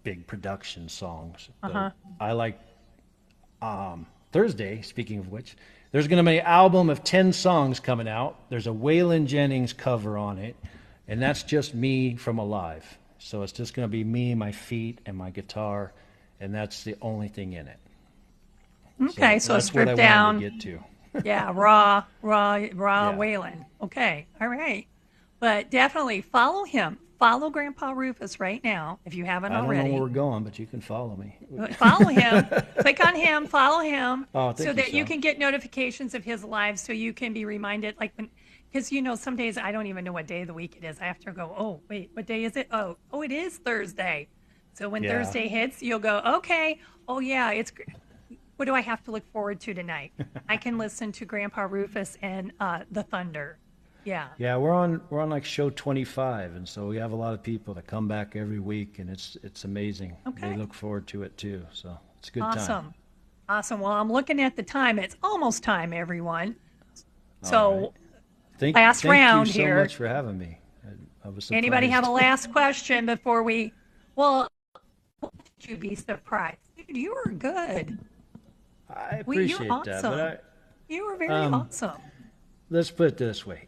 big production songs. But Uh-huh. I like Thursday, speaking of which, there's going to be an album of 10 songs coming out. There's a Waylon Jennings cover on it, and that's just me from Alive. So it's just going to be me, my feet, and my guitar, and that's the only thing in it. Okay, so that's stripped what I down. wanted to get to. Yeah, raw Waylon. Okay, all right. But definitely follow him. Follow Grandpa Rufus right now if you haven't I don't already. know where we're going, but you can follow me. Follow him. Click on him. Follow him. Oh, thank so you, that you Sal. can get notifications of his live, so you can be reminded. Like when, because some days I don't even know what day of the week it is. I have to go. Oh, wait, what day is it? Oh, it is Thursday. So when Yeah. Thursday hits, you'll go. Okay. Oh yeah, it's. What do I have to look forward to tonight? I can listen to Grandpa Rufus and the Thunder. Yeah. Yeah, we're on like show 25, and so we have a lot of people that come back every week, and it's amazing. Okay. They look forward to it too, so it's a good time. Awesome. Awesome. Well, I'm looking at the time. It's almost time, everyone. So, Thank round you so here. much for having me. I was surprised. Anybody have a last question before we? Well, would you be surprised? Dude, you were good. I appreciate you're that, awesome. but You were very awesome. let's put it this way.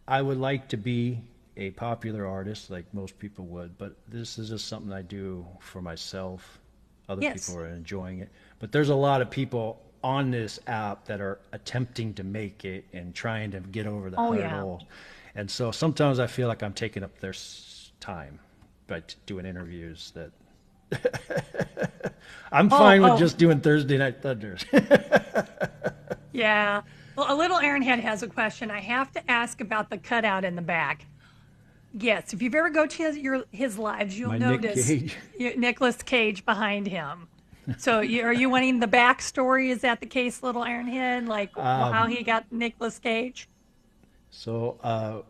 I would like to be a popular artist like most people would, but this is just something I do for myself. Other Yes. people are enjoying it. But there's a lot of people on this app that are attempting to make it and trying to get over the hurdle. And so sometimes I feel like I'm taking up their time by doing interviews that I'm fine with just doing Thursday Night Thunders. Yeah. Well, a little Ironhead has a question. I have to ask about the cutout in the back. Yes, if you've ever go to his lives, you'll My notice Nicolas Cage behind him. So are you wanting the backstory? Is that the case, little Ironhead? Like how he got Nicolas Cage? So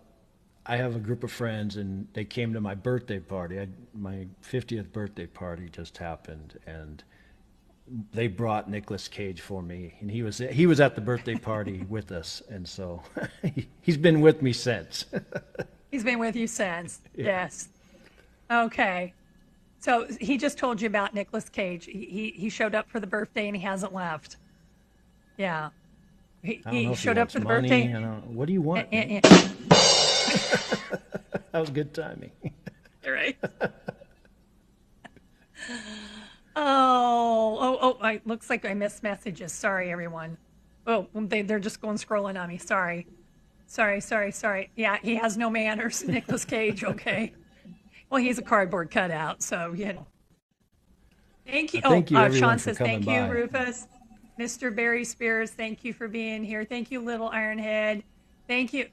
I have a group of friends, and they came to my birthday party. My 50th birthday party just happened, and they brought Nicolas Cage for me, and he was at the birthday party with us, and so he's been with me since. He's been with you since. Yes. Okay. So he just told you about Nicolas Cage. He showed up for the birthday and he hasn't left. Yeah. He showed up for the birthday. What do you want? That was good timing. Right. Oh, looks like I missed messages. Sorry, everyone. Oh, they're just going scrolling on me. Sorry. Yeah, he has no manners, Nicolas Cage. Okay. Well, he's a cardboard cutout, so you know. Thank you. Thank you, Sean says coming thank you, by. Rufus. Mr. Barry Spears, thank you for being here. Thank you, Little Ironhead. Thank you.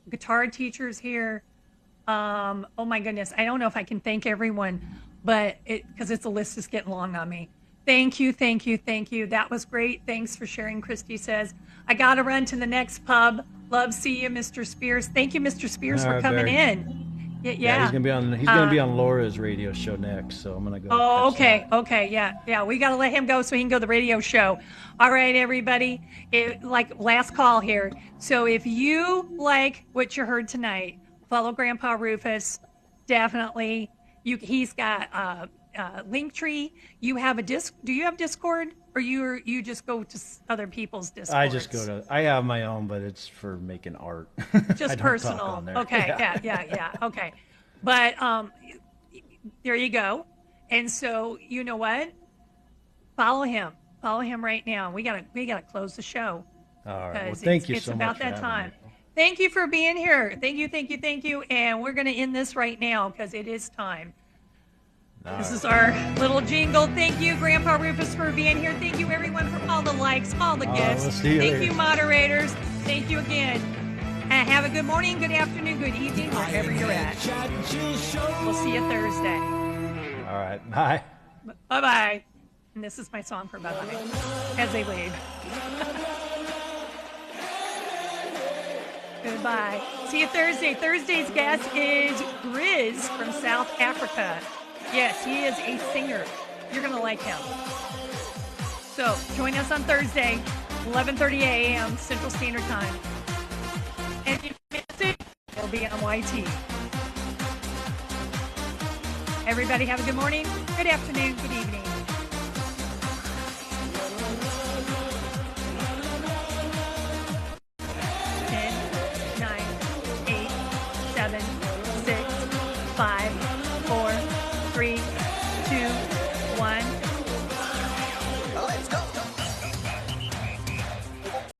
Guitar teachers here. Oh my goodness, I don't know if I can thank everyone, but because the list is getting long on me. Thank you. That was great. Thanks for sharing. Christy says, I got to run to the next pub. Love see you, Mr. Spears. Thank you, Mr. Spears, for coming Barry. in. Yeah, he's gonna be on Laura's radio show next, so I'm gonna go. Oh, catch that. okay, yeah. We got to let him go so he can go to the radio show. All right, everybody. Last call here. So if you like what you heard tonight, follow Grandpa Rufus. Definitely. He's got Linktree. You have a disc. Do you have Discord, or you just go to other people's Discords? I have my own, but it's for making art. Just personal. On there. Okay. Yeah. Okay. But there you go. And so you know what? Follow him right now. We gotta close the show. All right. Well, thank you it's so much. It's about that time. Thank you for being here. Thank you. And we're gonna end this right now because it is time. This is our little jingle. Thank you, Grandpa Rufus, for being here. Thank you, everyone, for all the likes, all the gifts. We'll see you Thank later. you, moderators. Thank you again. And have a good morning, good afternoon, good evening, wherever you're at. We'll see you Thursday. All right. Bye. Bye-bye. And this is my song for bye-bye as they leave. Goodbye. See you Thursday. Thursday's guest is Grizz from South Africa. Yes, he is a singer. You're going to like him. So join us on Thursday, 11:30 a.m. Central Standard Time. And if you miss it, it'll be on YT. Everybody have a good morning, good afternoon, good evening. 10, 9, 8, 7, 6, 5,